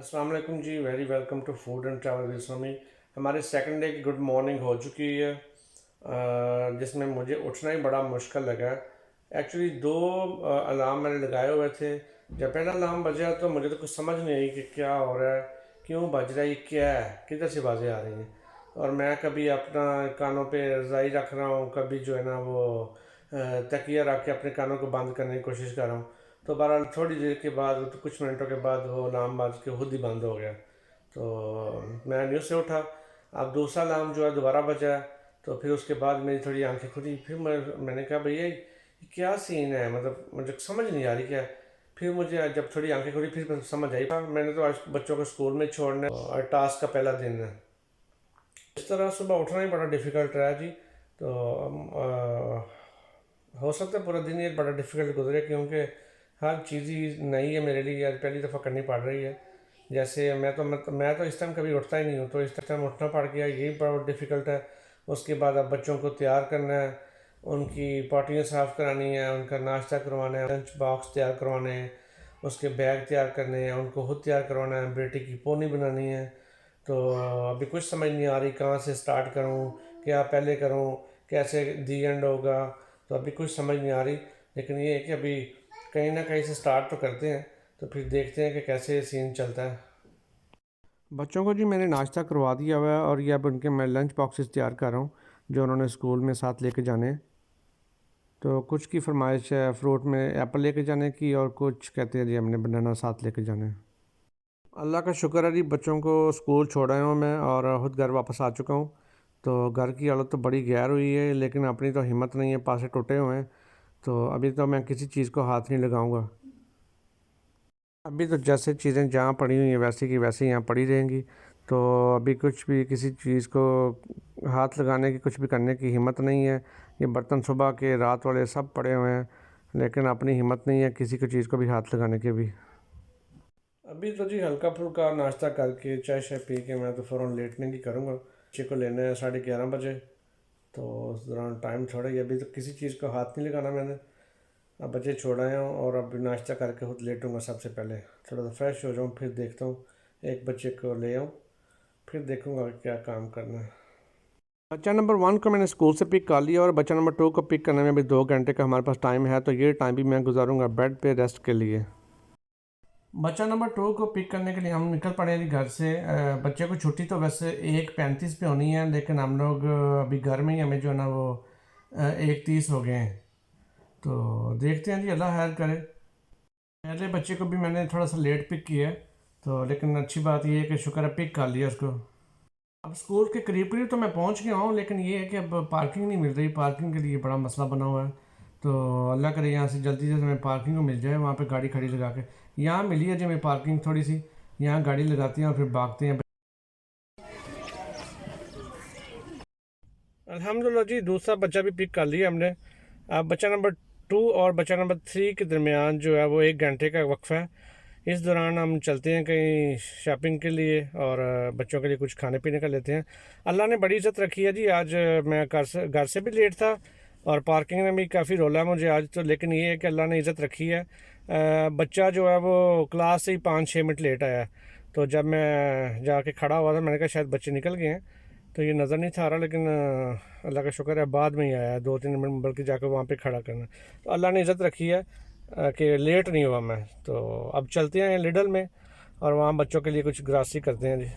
अस्सलाम वालेकुम जी। Very welcome to food and travel with Swami. हमारे सेकंड डे की गुड मॉर्निंग हो चुकी है, जिसमें मुझे उठना ही बड़ा मुश्किल लगा। एक्चुअली दो अलार्म मैंने लगाए हुए थे। जब पहला अलार्म बजा तो मुझे तो कुछ समझ नहीं आई कि क्या हो रहा है, क्यों बज रहा है, ये क्या है, किधर से आवाज़ें आ रही हैं। और मैं कभी अपना कानों पे रज़ाई रख रहा हूँ, कभी जो है ना वो तकिया रख के अपने कानों को बंद करने की कोशिश कर रहा हूँ। तो बहरहाल थोड़ी देर के बाद, तो कुछ मिनटों के बाद वो अलार्म बज के खुद ही बंद हो गया। तो मैं न्यूज़ से उठा। अब दूसरा अलार्म जो है दोबारा बजा। तो फिर उसके बाद मेरी थोड़ी आंखें खुली। फिर मैंने कहा भैया ये क्या सीन है, मतलब मुझे समझ नहीं आ रही क्या है। फिर मुझे जब थोड़ी आंखें खुली फिर समझ आई। मैंने तो आज बच्चों को स्कूल में छोड़ना है और टास्क का पहला दिन है। इस तरह सुबह उठना ही बड़ा डिफ़िकल्ट रहा जी। तो हो सकता है पूरा दिन ये बड़ा डिफ़िकल्ट गुजरे, क्योंकि हर चीज़ ही नई है मेरे लिए, आज पहली दफ़ा करनी पड़ रही है। जैसे मैं तो इस टाइम कभी उठता ही नहीं हूँ, तो इस टाइम उठना पड़ गया, यही बड़ा डिफ़िकल्ट है। उसके बाद अब बच्चों को तैयार करना है, उनकी पॉटियाँ साफ़ करानी है, उनका नाश्ता करवाना है, लंच बॉक्स तैयार करवाने हैं, उसके बैग तैयार करने हैं, उनको खुद तैयार करवाना है, बेटे की पोनी बनानी है। तो अभी कुछ समझ नहीं आ रही कहाँ से स्टार्ट करूँ, क्या पहले करूँ, कैसे दी एंड होगा। तो अभी कुछ समझ नहीं आ रही, लेकिन ये है कि अभी कहीं ना कहीं से स्टार्ट तो करते हैं, तो फिर देखते हैं कि कैसे सीन चलता है। बच्चों को जी मैंने नाश्ता करवा दिया हुआ है, और ये अब उनके मैं लंच बॉक्सेस तैयार कर रहा हूँ जो उन्होंने स्कूल में साथ लेके जाने हैं। तो कुछ की फरमाइश है फ्रूट में एप्पल लेके जाने की, और कुछ कहते हैं जी हमने बनाना साथ लेके जाने हैं। अल्लाह का शुक्र है जी, बच्चों को स्कूल छोड़ आया हूँ मैं और खुद घर वापस आ चुका हूँ। तो घर की हालत तो बड़ी गैर हुई है, लेकिन अपनी तो हिम्मत नहीं है, पासे टूटे हुए हैं। तो अभी तो मैं किसी चीज़ को हाथ नहीं लगाऊंगा। अभी तो जैसे चीज़ें जहाँ पड़ी हुई हैं वैसी की वैसी यहाँ पड़ी रहेंगी। तो अभी कुछ भी किसी चीज़ को हाथ लगाने की, कुछ भी करने की हिम्मत नहीं है। ये बर्तन सुबह के रात वाले सब पड़े हुए हैं, लेकिन अपनी हिम्मत नहीं है किसी को चीज़ को भी हाथ लगाने की भी। अभी तो जी हल्का फुल्का नाश्ता करके चाय शाय पी के मैं तो फ़ौरन लेटने की करूँगा। बच्चे को लेना है 11:30 बजे। तो उस दौरान टाइम थोड़ा ही, अभी तो किसी चीज़ को हाथ नहीं लगाना मैंने। अब बच्चे छोड़ आया हूँ और अब नाश्ता करके खुद लेटूंगा। सबसे पहले थोड़ा सा फ्रेश हो जाऊँ, फिर देखता हूँ एक बच्चे को ले आऊँ, फिर देखूँगा क्या काम करना है। बच्चा नंबर 1 को मैंने स्कूल से पिक कर लिया, और बच्चा नंबर 2 को पिक करने में अभी 2 घंटे का हमारे पास टाइम है। तो ये टाइम भी मैं गुजारूंगा बेड पे रेस्ट के लिए। बच्चा नंबर 2 को पिक करने के लिए हम निकल पड़े हैं घर से। बच्चे को छुट्टी तो वैसे 1:35 पे होनी है, लेकिन हम लोग अभी घर में ही, हमें जो है ना वो 1:30 हो गए हैं। तो देखते हैं जी, अल्लाह खैर करे। पहले बच्चे को भी मैंने थोड़ा सा लेट पिक किया है, तो लेकिन अच्छी बात ये है कि शुक्र है पिक कर लिया उसको। अब स्कूल के करीब करीब तो मैं पहुंच गया हूँ, लेकिन ये है कि अब पार्किंग नहीं मिल रही। पार्किंग के लिए बड़ा मसला बना हुआ है। तो अल्लाह करे यहाँ से जल्दी से हमें पार्किंग को मिल जाए, वहाँ पे गाड़ी खड़ी लगा के। यहाँ मिली है जी हमें पार्किंग थोड़ी सी, यहाँ गाड़ी लगाते हैं और फिर भागते हैं। अल्हम्दुलिल्लाह जी, दूसरा बच्चा भी पिक कर लिया हमने। अब बच्चा नंबर 2 और बच्चा नंबर 3 के दरमियान जो है वो 1 घंटे का वक्फा है। इस दौरान हम चलते हैं कहीं शॉपिंग के लिए, और बच्चों के लिए कुछ खाने पीने का लेते हैं। अल्लाह ने बड़ी इज़्ज़त रखी है जी। आज मैं घर से भी लेट था, और पार्किंग में भी काफ़ी रोला मुझे आज तो, लेकिन ये है कि अल्लाह ने इज़्ज़त रखी है। बच्चा जो है वो क्लास से ही 5-6 मिनट लेट आया। तो जब मैं जाके खड़ा हुआ था, मैंने कहा शायद बच्चे निकल गए हैं, तो ये नज़र नहीं था आ रहा। लेकिन अल्लाह का शुक्र है बाद में ही आया, 2-3 मिनट बल्कि जाकर वहाँ पे खड़ा करना। तो अल्लाह ने इज़्ज़त रखी है कि लेट नहीं हुआ मैं। तो अब चलते हैं लिडल में, और वहाँ बच्चों के लिए कुछ ग्रासी करते हैं जी।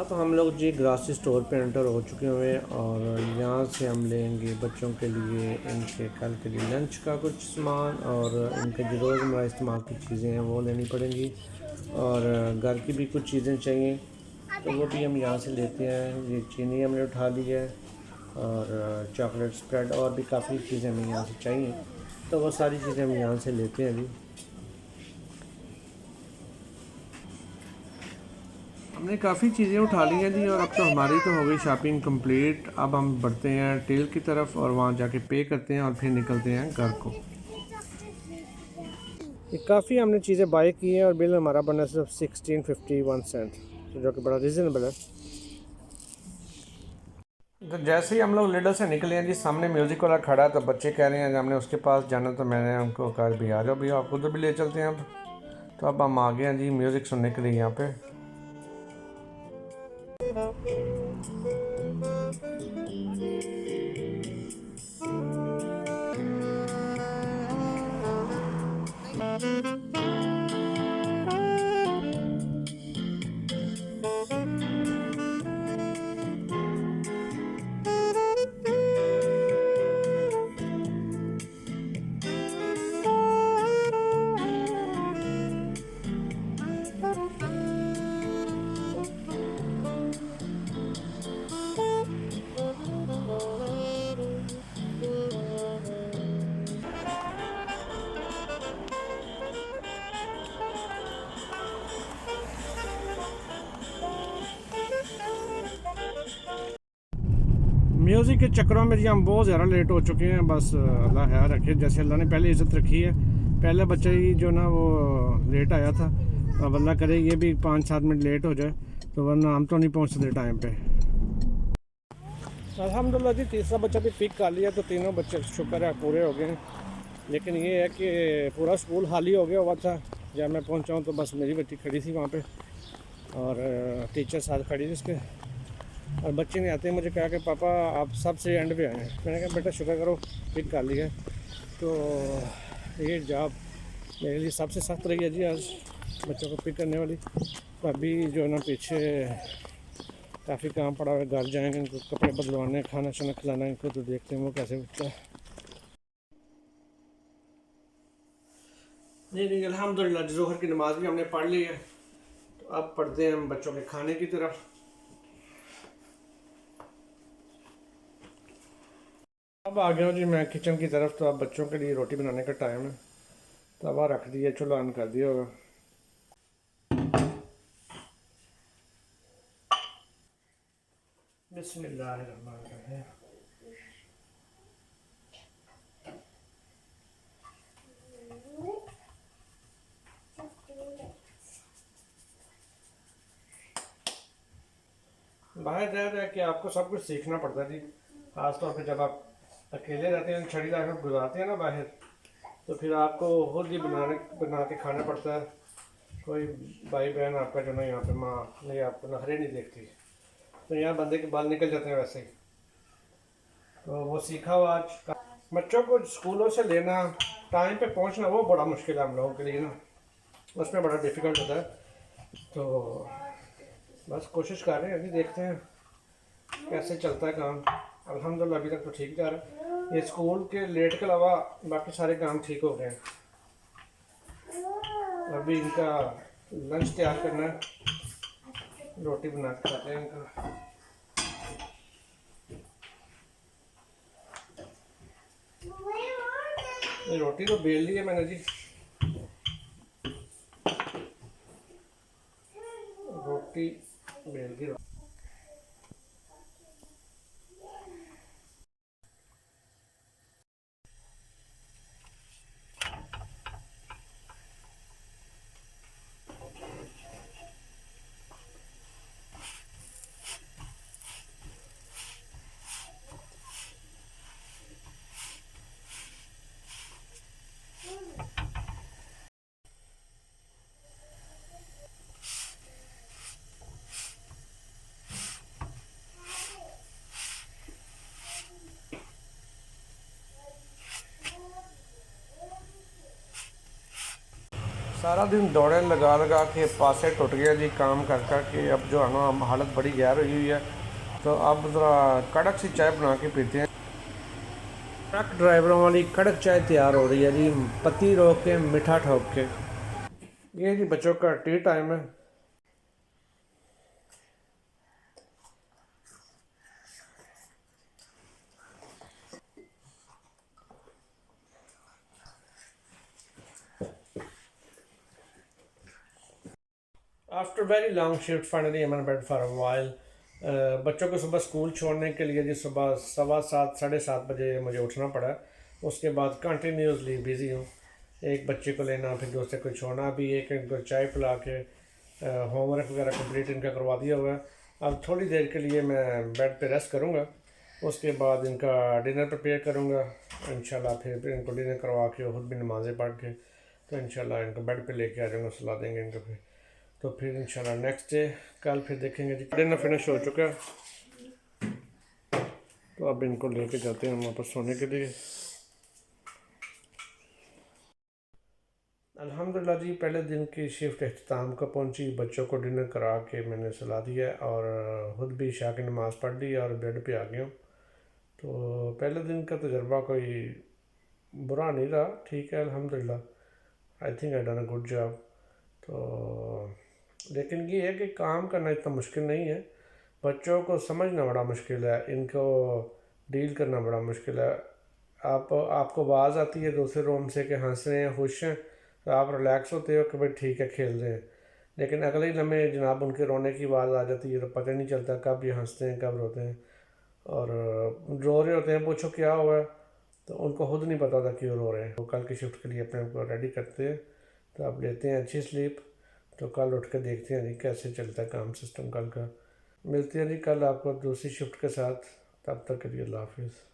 अब हम लोग जी ग्रॉसरी स्टोर पे एंटर हो चुके हुए हैं, और यहाँ से हम लेंगे बच्चों के लिए इनके कल के लिए लंच का कुछ सामान, और इनके जो रोज़मर्रा इस्तेमाल की चीज़ें हैं वो लेनी पड़ेंगी। और घर की भी कुछ चीज़ें चाहिए तो वो भी हम यहाँ से लेते हैं। ये चीनी हमने उठा ली है और चॉकलेट स्प्रेड और भी काफ़ी चीज़ें हमें यहाँ से चाहिए, तो वो सारी चीज़ें हम यहाँ से लेते हैं। अभी हमने काफ़ी चीज़ें उठा ली हैं जी और अब तो हमारी तो हो गई शॉपिंग कंप्लीट। अब हम बढ़ते हैं टेल की तरफ और वहाँ जाके पे करते हैं और फिर निकलते हैं घर को। ये काफ़ी हमने चीज़ें बाय की हैं और बिल हमारा बना सिर्फ 1651 सेंट, जो कि बड़ा रीज़नेबल है। तो जैसे ही हम लोग लिडल से निकले हैं जी, सामने म्यूज़िक वाला खड़ा है तो बच्चे कह रहे हैं हमने उसके पास जाना, तो मैंने उनको कहा भी आ जाओ भैया आपको उधर भी ले चलते हैं। अब तो अब हम आ गए हैं जी म्यूज़िक सुनने के लिए यहाँ पे। म्यूज़िक के चक्करों में जी हम बहुत ज़्यादा लेट हो चुके हैं। बस अल्लाह ख्याल रखे, जैसे अल्लाह ने पहले इज़्ज़त रखी है। पहले बच्चा ही जो ना वो लेट आया था, अब अल्लाह करे ये भी 5-7 मिनट लेट हो जाए, तो वरना हम तो नहीं पहुंचते टाइम पे। अल्हम्दुलिल्लाह जी तीसरा बच्चा भी पिक कर लिया, तो तीनों बच्चे शुक्र है पूरे हो गए हैं। लेकिन ये है कि पूरा स्कूल खाली हो गया हुआ था जब मैं पहुंचा हूँ, तो बस मेरी बच्ची खड़ी थी वहाँ पे और टीचर साथ खड़ी थी उसके, और बच्चे ने आते हैं मुझे कहा कि पापा आप सबसे एंड पे आए हैं। मैंने कहा बेटा शुक्र करो पिक कर लिया। तो ये जॉब मेरे लिए सबसे सख्त रही है जी आज, बच्चों को पिक करने वाली। तो अभी जो है ना पीछे काफ़ी काम पड़ा हुआ है, घर जाएंगे, इनको कपड़े बदलवाने, खाना शाना खिलाना इनको, तो देखते हैं वो कैसे बच्चा है। नहीं अल्हम्दुलिल्लाह ज़ोहर की नमाज़ भी हमने पढ़ ली है, तो अब पढ़ते हैं हम बच्चों के खाने की तरफ। अब आ गया हूँ जी मैं किचन की तरफ, तो अब बच्चों के लिए रोटी बनाने का टाइम है। तवा रख दिया, चूल्हा ऑन कर दिया होगा। बिस्मिल्लाहिर्रहमानिर्रहीम। बाहर रह रह के आपको सब कुछ सीखना पड़ता है जी, खासतौर पे जब आप अकेले रहते हैं, छड़ी लाकर गुजारते हैं ना बाहर, तो फिर आपको खुद ही बना के खाना पड़ता है। कोई भाई बहन आपका जो ना यहाँ पे माँ नहीं आपको नखरे नहीं देखती, तो यहाँ बंदे के बाल निकल जाते हैं वैसे ही। तो वो सीखा हुआ आज। बच्चों को स्कूलों से लेना, टाइम पे पहुँचना वो बड़ा मुश्किल है हम लोगों के लिए ना, उसमें बड़ा डिफ़िकल्ट होता है। तो बस कोशिश कर रहे हैं, अभी देखते हैं कैसे चलता है काम। अल्हम्दुलिल्लाह अभी तक तो ठीक जा रहा है। ये स्कूल के लेट के अलावा बाकी सारे काम ठीक हो गए हैं। अभी इनका लंच तैयार करना है, रोटी बना के खाते हैं इनका। ये रोटी तो बेल ली है मैंने जी, रोटी बेल दी। सारा दिन दौड़े लगा लगा के पासे टूट गया जी काम कर कर के। अब जो है ना हालत बड़ी गैर हुई है, तो अब ज़रा कड़क सी चाय बना के पीते हैं। ट्रक ड्राइवरों वाली कड़क चाय तैयार हो रही है जी, पत्ती रोक के मीठा ठोक के। ये जी बच्चों का टी टाइम है। After very long shift finally I am bed for a while. बच्चों को सुबह स्कूल छोड़ने के लिए जी सुबह 7:15 7:30 बजे मुझे उठना पड़ा। उसके बाद कंटिन्यूसली बिज़ी हूँ। एक बच्चे को लेना, फिर दूसरे को छोड़ना, अभी एक इनको चाय पिला के होमवर्क वगैरह कंप्लीट इनका करवा दिया हुआ है। अब थोड़ी देर के लिए मैं बेड पे रेस्ट करूँगा। उसके बाद इनका डिनर प्रिपेयर करूँगा इंशाल्लाह। फिर इनको डिनर करवा के खुद भी नमाज़ें पढ़ के तो इंशाल्लाह इनको बेड पे लेके आ जाऊँगा, सुला देंगे इनको। फिर तो फिर इंशाल्लाह नेक्स्ट डे कल फिर देखेंगे जी। डिनर फिनिश हो चुका है तो अब इनको लेके जाते हैं हम वापस सोने के लिए। अल्हम्दुलिल्लाह जी, पहले दिन की शिफ्ट अख्ताम को पहुंची। बच्चों को डिनर करा के मैंने सुला दिया और ख़ुद भी इशा की नमाज़ पढ़ ली और बेड पे आ गया हूँ। तो पहले दिन का तजर्बा कोई बुरा नहीं रहा, ठीक है अल्हम्दुलिल्लाह। I think I done a good job. तो लेकिन ये है कि काम करना इतना मुश्किल नहीं है। बच्चों को समझना बड़ा मुश्किल है, इनको डील करना बड़ा मुश्किल है। आपको आवाज़ आती है दूसरे रूम से कि हंस रहे हैं, खुश हैं, तो आप रिलैक्स होते हो कि भाई ठीक है खेल रहे हैं। लेकिन अगले ही लम्हे जनाब उनके रोने की आवाज़ आ जाती है तो पता नहीं चलता कब ये हंसते हैं कब रोते हैं। और रो रहे होते हैं, पूछो क्या हुआ है, तो उनको खुद नहीं पता था क्यों रो रहे हैं। तो कल की शिफ्ट के लिए अपने आप को रेडी करते हैं। तो अब लेते हैं अच्छी स्लीप। तो कल उठ के देखते हैं जी कैसे चलता है काम सिस्टम कल का। मिलते हैं जी कल आपको दूसरी शिफ्ट के साथ। तब तक के लिए अल्लाह हाफिज़।